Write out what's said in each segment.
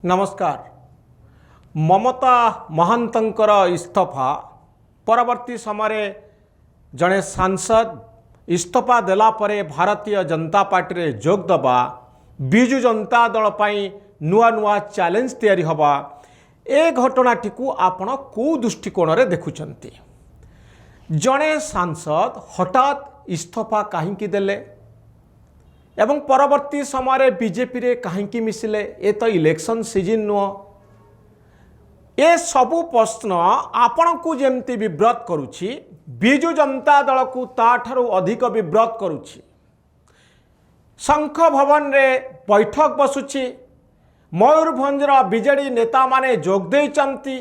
नमस्कार। ममता महांतंकर इस्तफा परवर्ती समय जड़े सांसद इस्तफा देला परे भारतीय जनता पार्टी रे जोग दबा बिजु जनता दल पाई नुआ नुआ चैलेंज तैयारी हवा ए घटनाटी को आपण को दृष्टिकोण रे देखुचंती। जड़े सांसद हठात इस्तफा कहीं देले एवं परवर्ती समय बीजेपी रे कहीं मिसिले ए तो इलेक्शन सीजन नुह ए सबू प्रश्न आपण को जेमती विव्रत करुछि बिजु जनता दल को ताठारु अधिक विव्रत करुछि। शंख भवन रे बैठक बसुछि, मयूरभंजर बीजेडी नेता माने जोग देइचंती।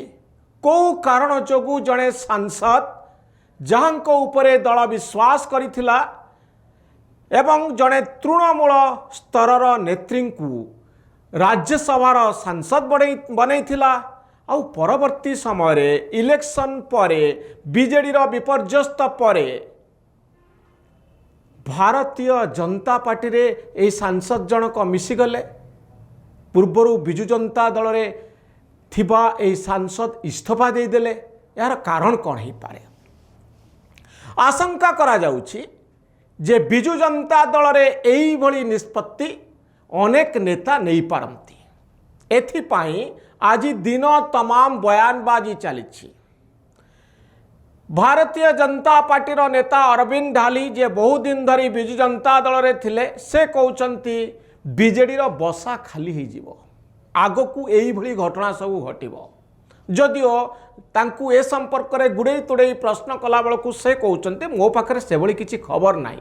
को कारण जोगु जड़े सांसद जहांको उपरे दल विश्वास करिथिला एवं जड़े तृणमूल स्तरर नेत्री को राज्यसभार सांसद बनईथिला आउ परवर्ती समय इलेक्शन परे बीजेडी विपर्यस्त परे भारतीय जनता पार्टी रे ए सांसद जनक मिसिगले। पूर्वरु बिजु जनता दल रे थिबा ए सांसद इस्तफा देदेले। यार कारण कौन हो पारे? आशंका करा जाउछि जे बिजु जनता दल रे एई भली निष्पत्ति अनेक नेता नहीं पारंती। एथिपाई आज दिन तमाम बयानबाजी चली। भारतीय जनता पार्टी रो नेता अरविंद ढाली जे बहुत दिन धरी बिजु जनता दल रे थिले से कहउचंती बीजेडी रो बसा खाली हो जीवो, आगो को एई भली घटना सब घटिबो। जदिओ तांकू ए संपर्क में गुड़े तुड़े प्रश्न कला बेलू से कहते मो पाखे से भली किसी खबर नहीं,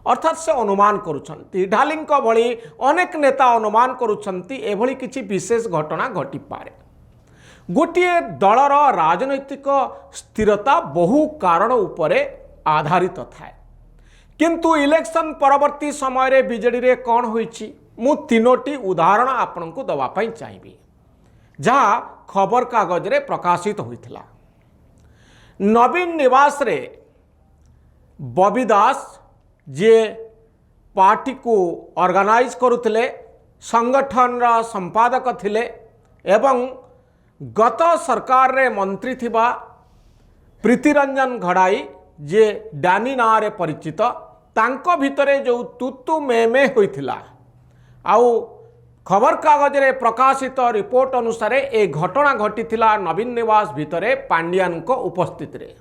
अर्थात से अनुमान करुछंती। ढालींको भली अनेक नेता अनुमान करुछंती एभली किसी विशेष घटना घटी पारे। गोटे दलर राजनैतिक स्थिरता बहु कारण उपरे आधारित थाए, किंतु इलेक्शन परवर्ती समय बीजेडी रे कौन होईची मु तीनोटी उदाहरण आपनको दवा पई चाहिबी जहाँ खबर कागज रे प्रकाशित होइथिला। नवीन निवास रे बबी दास जे पार्टी को ऑर्गेनाइज करुथिले, संगठन रा संपादक थिले एवं गत सरकार रे मंत्री थिबा प्रीतिरंजन घड़ाई जे डानी ना रे परिचित, तांको भितरे जो तुतु में होइथिला आउ खबर कागज रे प्रकाशित रिपोर्ट अनुसार ए घटना घटीथिला नवीन निवास भितरे पांड्यान को उपस्थित रे।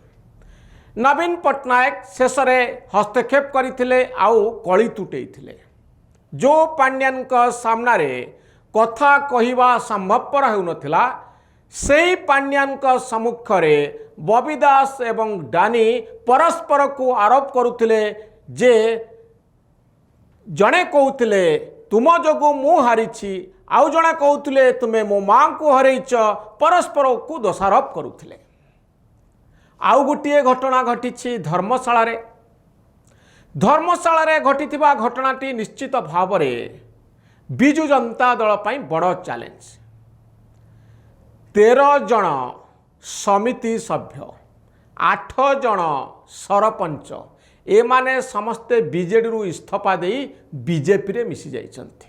नवीन पट्टनायक शेष हस्तक्षेप करथिले आउ कली तुटेइथिले। जो पांड्यान को सामना रे कथा कहिबा संभवपर हेउनथिला सेही पांड्यान को सम्मुख रे बबी दास एवं डानी परस्पर को आरोप करुथिले जे जणे कहउथिले तुम जोगु मु हारिछि, आउ जणे कहउथिले तुमे मो मां को हरैछ, परस्पर को दोषारोप करुथिले। आउ गोटे घटना घटी धर्मशाला रे। धर्मशाला रे घटिथिबा घटनाटी निश्चित भाव में बिजु जनता दल पाई बड़ चैलेंज। 13 जन समिति सभ्य, 8 जन सरपंच ए माने समस्ते बीजेडी रु इस्तफा दे बीजेपी रे मिसी जाइछंती।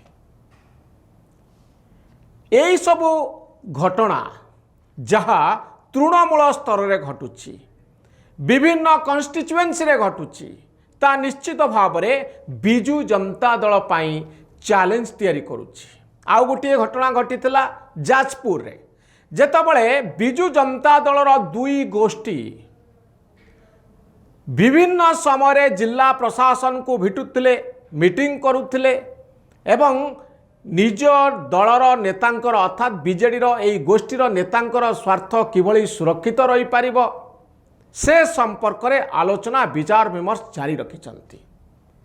एई सब घटना जहाँ तृणमूल स्तर रे घटुची, विभिन्न कन्स्टिट्युएंसी रे घटुची, ता निश्चित भाव में बिजु जनता दल पाई चैलेंज तैयारी करुची। आउ गोटे घटना घटीथिला जाजपुर रे, जेतबळे बिजु जनता दलर दुई गोष्ठी विभिन्न समय जिला प्रशासन को भेटुथिले, मीटिंग करुथिले एवं निज दलर नेतांकर अर्थात बीजेडीर एई गोष्ठीर नेतांकर स्वार्थ किभली सुरक्षित रही पारिबो से संपर्क में आलोचना विचार विमर्श जारी रखिछंती।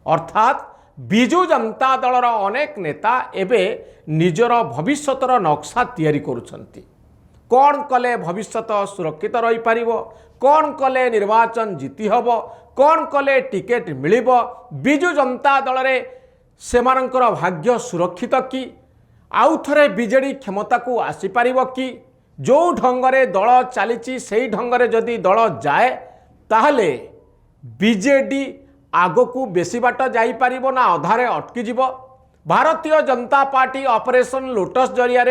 अर्थात बिजु जनता दलर अनेक नेता एबे निजर भविष्यतर नक्शा तैयारी करुछंती। कौन कले भविष्यत सुरक्षित रही पारिबो, कौन कले निर्वाचन जीति हबो, कौन कले टिकेट मिलिबो, बिजु जनता दल रे सेमानंकर भाग्य सुरक्षित कि, आउ थरे बीजेडी क्षमता को आसी पारिबो कि, जो ढंगरे दल चलीची सेही ढंगरे जदि दल जाए ताहले बीजेडी आगो को बेसी बाट जाई पारिबो ना अधारे अटकी जिवो। Bharatiya Janata party operation lotus जरिया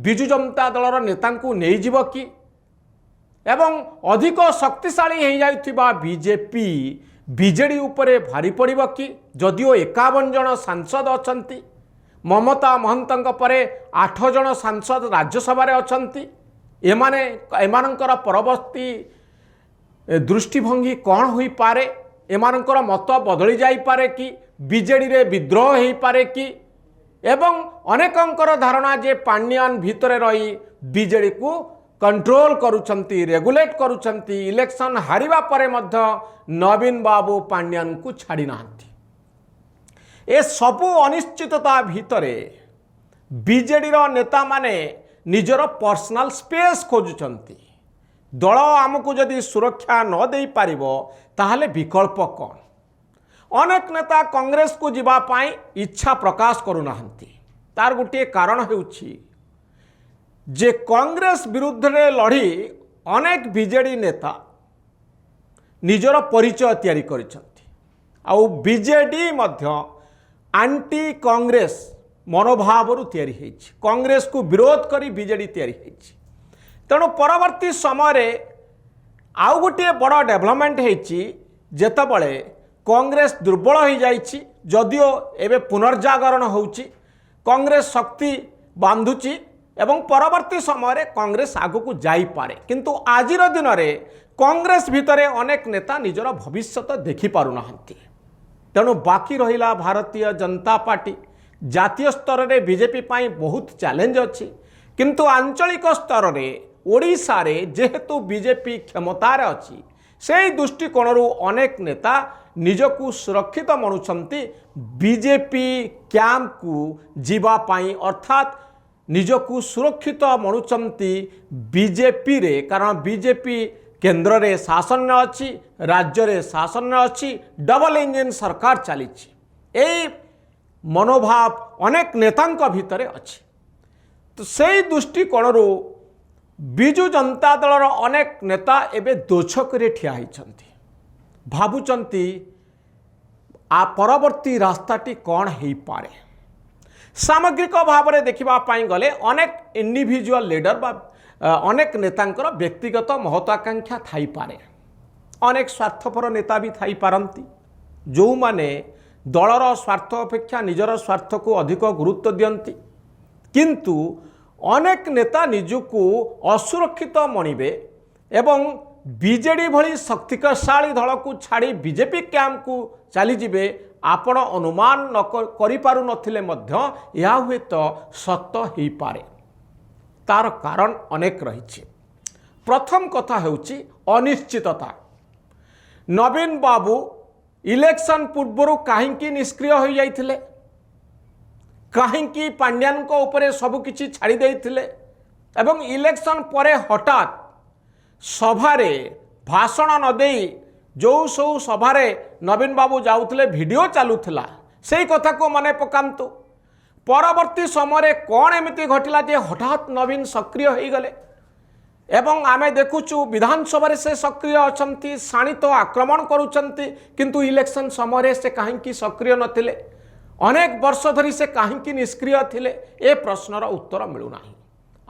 विजु जनता दलर नेता नहीं जीव कि एवं अधिक शक्तिशाली हो जाइथिबा बीजेपी बीजेडी उपरे भारी पड़िबो कि जदिओ 51 जन सांसद अछंती ममता महंतंक परे 8 जन सांसद राज्यसभा रे अछंती एमानंकर परवर्ती दृष्टिभंगी कौन हो पारे एमानंकर मत बदली जाई पारे कि बीजेडी रे विद्रोह हो पारे कि एवं अनेकंकर धारणा जे पांड्यान भितरे रही बीजेडी को कंट्रोल करुछंती रेगुलेट करुछंती इलेक्शन हारिबा परे मध्य नवीन बाबू पांड्यान को छाड़ी नांती ए सबु अनिश्चितता भितरे बीजेडी रो नेता माने निजर पर्सनल स्पेस खोजुछंती दल आमको जदि सुरक्षा न दे पारिबो ताहले विकल्प कौन अनेक नेता कांग्रेस को जीवा पाई इच्छा प्रकाश करुनाहंती तार गोटे कारण हेउछि जे कांग्रेस विरुद्ध रे लड़ी अनेक बीजेडी नेता निजर परिचय तैयारी करिसंती आउ बीजेडी मध्य आंटी कांग्रेस मनोभाव तैयारी होइछि कांग्रेस को विरोध करी बीजेडी तैयारी होइछि तेणु परवर्ती समय आउ गोटे बड़ डेवलपमेंट होइछि जेतबळे कांग्रेस दुर्बल हो जाइछि जदिओ एबे पुनर्जागरण होउछि कांग्रेस शक्ति बांधुछि एवं परवर्ती समय कांग्रेस आगको जाई पारे किंतु आजिर दिन में कांग्रेस भितरे अनेक नेता निजर भविष्य देखि पारु नाहंती तेणु बाकी रहिला भारतीय जनता पार्टी जातीय स्तर में बीजेपी पाई बहुत चैलेंज अच्छी किंतु आंचलिक स्तर में ओडिशा रे जेहेतु बीजेपी क्षमतार अच्छी से दृष्टिकोण अनेक नेता निजकू सुरक्षित मनुछंती बीजेपी कैंप को जीवा पाई अर्थात निजकू सुरक्षित मनुछंती बीजेपी रे कारण बीजेपी केंद्र रे शासन में अच्छी राज्य रे शासन में अच्छी डबल इंजन सरकार चली मनोभाव अनेक नेतांक भितरे अच्छी तो से दृष्टिकोण बिजु जनता दलर अनेक नेता एबे दोछकरे ठिया होइछंती भाबुचंती आ परवर्ती रास्ताटी कौन हो पारे सामग्रिक भाव में देखा गले अनेक इंडिविजुअल लीडर बा अनेक नेतांकर व्यक्तिगत महत्वाकांक्षा थाई पारे अनेक स्वार्थपर नेता भी थाई पारंती जो माने दलर स्वार्थ अपेक्षा निजर स्वार्थ को अधिक गुरुत्व दियंती किंतु अनेक नेता निजको असुरक्षित मणिबे एवं बीजेडी भली शक्तिशाली दल को छाड़ी बीजेपी कैंप को चलीजे आपण अनुमान न करि पारु नथिले मध्य या हुए तो सत्य हो पारे तार कारण अनेक रही प्रथम कथा हेउची अनिश्चितता नवीन बाबू इलेक्शन पूर्व कहीं निष्क्रिय हो जाइथिले कहीं पांड्यान को उपरे सबकिछि छाड़ी देइथिले एवं इलेक्शन परे हठात सभारे भाषण न देई जो सब सभारे नवीन बाबू जाउथिले वीडियो चालुथिला से कथा को मने पकांतु परवर्ती समय कौन एमिति घटिला जे हठात नवीन सक्रिय हो गले एवं आमे देखुचु विधानसभा से सक्रिय अछंती शाणित आक्रमण करुचंती किंतु इलेक्शन समय से कहीं सक्रिय नथिले अनेक वर्ष धरी से कहीं निष्क्रिय थिले ए प्रश्नर उत्तर मिलूना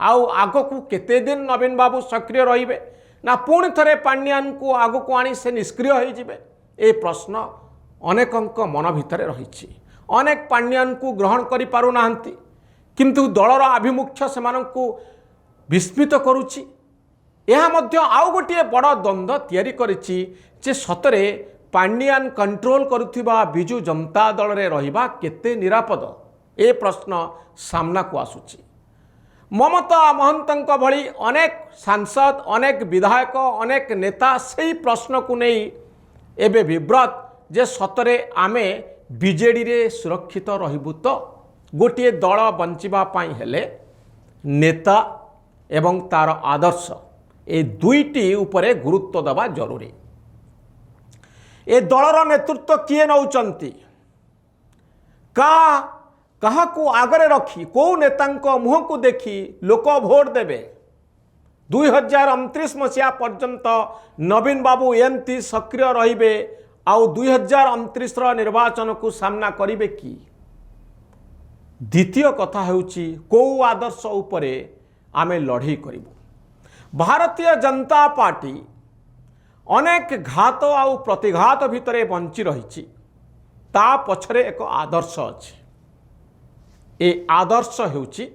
आउ आगकू केते दिन नवीन बाबू सक्रिय रहिबे ना पुणी थरे पांड्यान को आगकू आनी से निष्क्रिय हो जिबे ए प्रश्न अनेकंक मन भितरे रही अनेक पांड्यान को ग्रहण करि पारु नाहंती किंतु दलर आभिमुख्य सेमानंकु विस्मित करुची यह मध्य आउ गोटे बड़ द्वंद्व तैयारी करिछि जे सतरे पांड्यान कंट्रोल करुथिबा बिजु जनता दल रे रहिबा केते निरापद ए प्रश्न सामना को आसुची ममता महंतंक भली अनेक सांसद अनेक विधायक अनेक नेता से प्रश्न को नहीं एबे विव्रत जे सतरे आमे बीजेडी रे सुरक्षित रहिबु तो गोटे दल बंचिबा पाई हेले नेता एवं तार आदर्श ए दुईटी उपरे गुरुत्व दबा जरूरी ए दलर नेतृत्व किए नौचंती कहा को आगरे रखी कौ नेतांक मुह को देखी लोक भोट देवे 2029 मसीहा पर्यंत नवीन बाबू एमती सक्रिय रहिबे आउ 2029 निर्वाचन को सामना करिवे कि द्वितीय कथा हेउची को आदर्श उपरे आमे लड़ाई करिबु। भारतीय जनता पार्टी अनेक घात आउ प्रतिघात भितरे बंची रही ता पछरे एक आदर्श अछि। ए आदर्श हेउची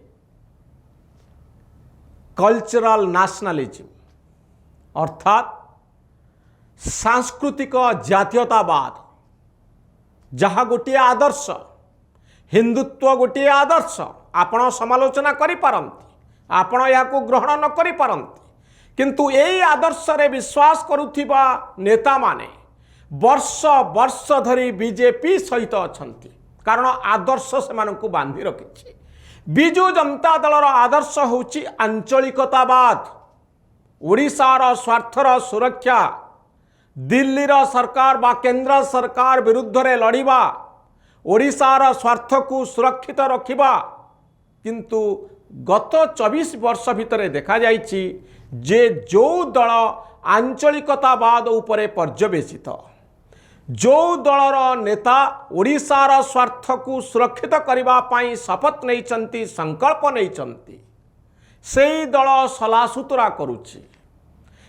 कल्चरल नेशनलिज्म अर्थात सांस्कृतिक जातीयतावाद जहाँ गोटे आदर्श। हिंदुत्व गोटे आदर्श आपण समालोचना करि पारंती, आपण याको ग्रहण न करि पारंती, किंतु एई आदर्श रे विश्वास करुथिबा नेता माने वर्ष वर्ष धरी बीजेपी सहित अछंती, कारण आदर्श सेमानंकु बांधी रखिछि। बिजु जनता दलर आदर्श होछि आंचलिकतावाद, ओडिशार स्वार्थर सुरक्षा, दिल्लीर सरकार बा केंद्र सरकार विरुद्ध रे लड़िबा, ओडिशार स्वार्थ को सुरक्षित रखिबा। किंतु गत 24 वर्ष भितरे देखा जाइछि जे जो दल आंचलिकतावाद उपरे पर्यवेसित, जो दलर नेता ओडिशार स्वार्थ को सुरक्षित करिबा पाई शपथ नैचंती, संकल्प नैचंती, सेई दल सलासुतरा करुछि।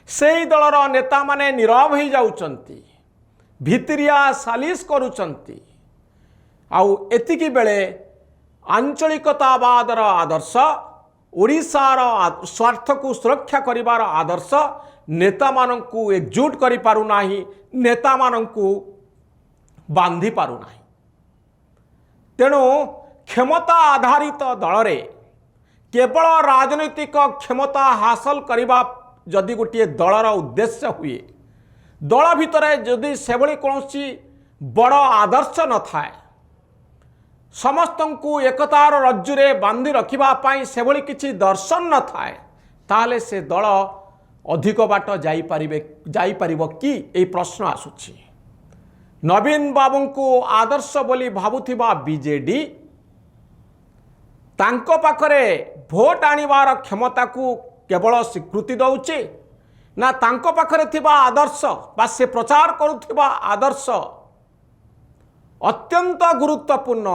सेई दलर नेता माने नीरव हो जाउचंती, भितरिया सालिस करुचंती। आउ एतिकी बेले आंचलिकतावादर आदर्श, ओडिशार स्वार्थ को सुरक्षा करिवार आदर्श नेता मानंकु एकजुट करि पारु नाही, नेता मानंकु बांधी पारु नाही। तेणु क्षमता आधारित दल रे केवल राजनीतिक क्षमता हासिल करिबा जदि गोटे दलर उद्देश्य हुए, दल भितर जदि सेभली कौनसी बड़ आदर्श न थाए, समस्तंकु एकतार रज्जुरे बांधी रखिबा पाई सेभली किछि दर्शन न थाए, ताहले से दल अधिक बाट जाई परिबो कि एई प्रश्न आसुछि। नवीन बाबूंकु आदर्श बोली भाबुथिबा बीजेडी तांको पाखरे भोट आनिबार क्षमता को केवल स्वीकृति दौचे ना तांको पाखरे थिबा आदर्श बा से प्रचार करुथिबा आदर्श अत्यंत गुरुत्वपूर्ण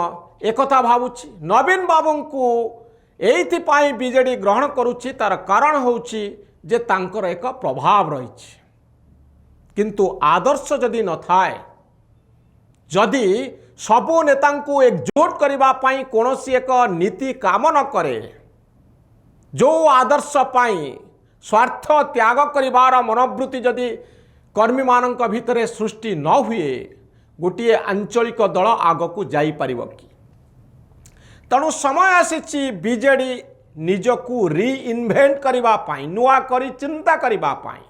एकथा भावुछि। नवीन बाबू को एइथिपाई बीजेडी ग्रहण करुछि, तार कारण होछि जे तांकर एक प्रभाव रहिछि। किंतु आदर्श जदि न थाए, जदि सबु नेतांकु एकजुट करिबा पाई कोनोसी एक नीति काम न करे, जो आदर्श पाई स्वार्थ त्याग करिबार मनोवृत्ति जदि कर्मी मानक भितरे सृष्टि न हुए, गोटे आंचलिक दल आगकू जाई परिबो कि? तेणु समय आसीछि बीजेडी निजकू रीइन्वेंट करिबा पाई, नुआ करी चिंता करिबा पाई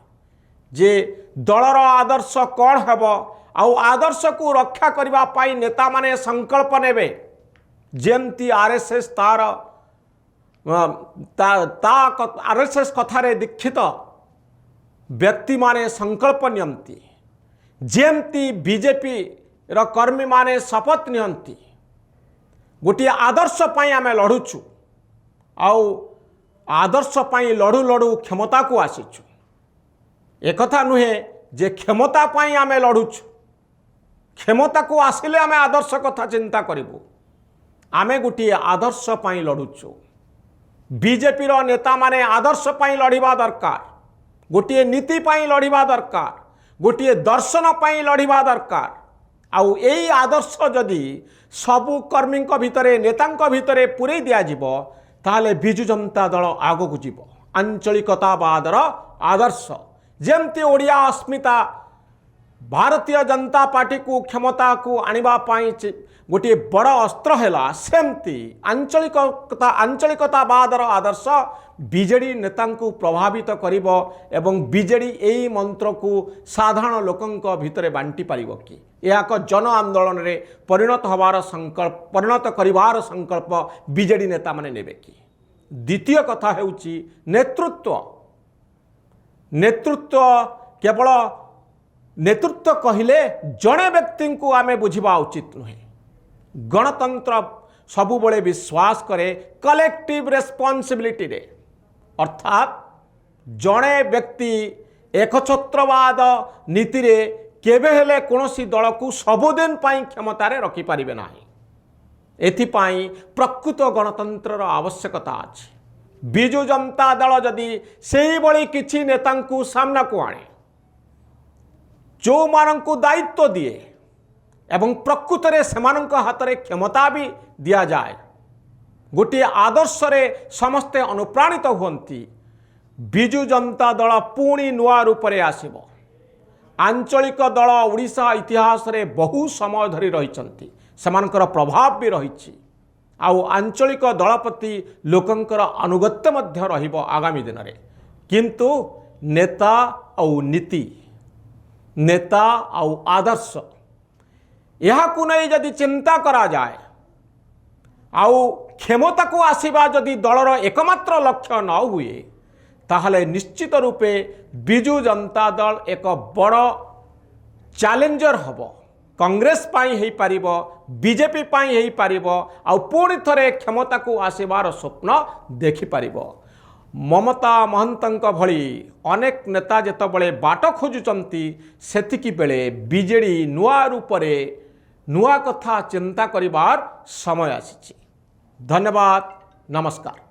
जे दलर आदर्श कौन हेबो, आउ आदर्श को रक्षा करिबा पाई नेता माने संकल्प नेबे। जेमती आरएसएस तार आरएसएस कथारे दीक्षित व्यक्ति माने संकल्प नियंती, जेमती बीजेपी रो कर्मी माने शपथ नियंती, गोटे आदर्श पाई आमे लड़ुछु, आउ आदर्श पाई लड़ू लड़ू क्षमता को आसीछु। एकथा नुहे जे क्षमता पाई आमे लड़ुछु, क्षमता को आसिले आमे आदर्श कथा चिंता करिबु। आमे गोटे आदर्श पाई लड़ुछु। बीजेपी रो नेता माने आदर्श पाई लड़िबा दरकार, गोटे नीति पाई लड़िबा दरकार, गोटे दर्शन पाई लड़िबा दरकार। आउ एई आदर्श जदि सबु कर्मी भितरे नेतांक भितरे पुरई दिया जिवो, ताहले बिजु जनता दल आगकू जीवो। आंचलिकतावादर आदर्श जेमती ओडिया अस्मिता भारतीय जनता पार्टी को क्षमता को आनिबा पाई गोटे बड़ अस्त्र हैला, सेमती आंचलिकतावादर आदर्श बीजेडी नेतांकू प्रभावित करिबो एवं बीजेडी एई मंत्र को साधारण लोकंक भितरे बांटी पारिबो कि? एक जन आंदोलन रे परिणत होबार संकल्प, परिणत करिवार संकल्प बीजेडी नेता माने नेबे कि? द्वितीय कथा हेउची नेतृत्व। नेतृत्व केवल नेतृत्व कहिले जड़े व्यक्ति को आमे बुझिबा उचित नुहे। गणतंत्र सबुबले विश्वास करे कलेक्टिव रेस्पॉन्सिबिलिटी रे, अर्थात जड़े व्यक्ति एकछत्रवाद नीति रे केबे हेले कोनोसी दल को सबुदिन पाई क्षमता रे रखि पारिबे नाही। एथिपाई प्रकृत गणतंत्र आवश्यकता अछि। बिजु जनता दल जदि सेही भली किछि नेतांकु सामना को आणे, जो मानंकु दायित्व दिए एवं प्रकृत रे सेमानंक हाथ रे क्षमता भी दिया जाए, गोटे आदर्श रे समस्ते अनुप्राणित हुअन्ति, बिजु जनता दल पुणी नुआ रूप रे आसीबो। आंचलिक दल ओडिशा इतिहास रे बहु समय धरी रहिचंती, सेमानकर प्रभाव भी रहिछि, आउ आंचलिक दल प्रति लोकंकर अनुगत्य मध्य रहिबो आगामी दिन रे। किंतु नेता आउ नीति, नेता आउ आदर्श यहाकु नहीं जदि चिंता करा जाए, आउ क्षमता को आसीबा जदि दलर एकमात्र लक्ष्य न हुए, ताहले निश्चित रूपे बिजु जनता दल एक बड़ चैलेंजर हबो। कांग्रेस पाई हेई पारिबो, बीजेपी पाई हेई पारिबो, आउ पुणी थरे क्षमता को आसीबार स्वप्न देखि पारिबो। ममता महंतंक भली अनेक नेता जेतबळे बाट खोजुचंती, सेतिकी बेले बीजेडी नुआ रूप रे नुआ कथा चिंता करिबार समय आसीछि। धन्यवाद, नमस्कार।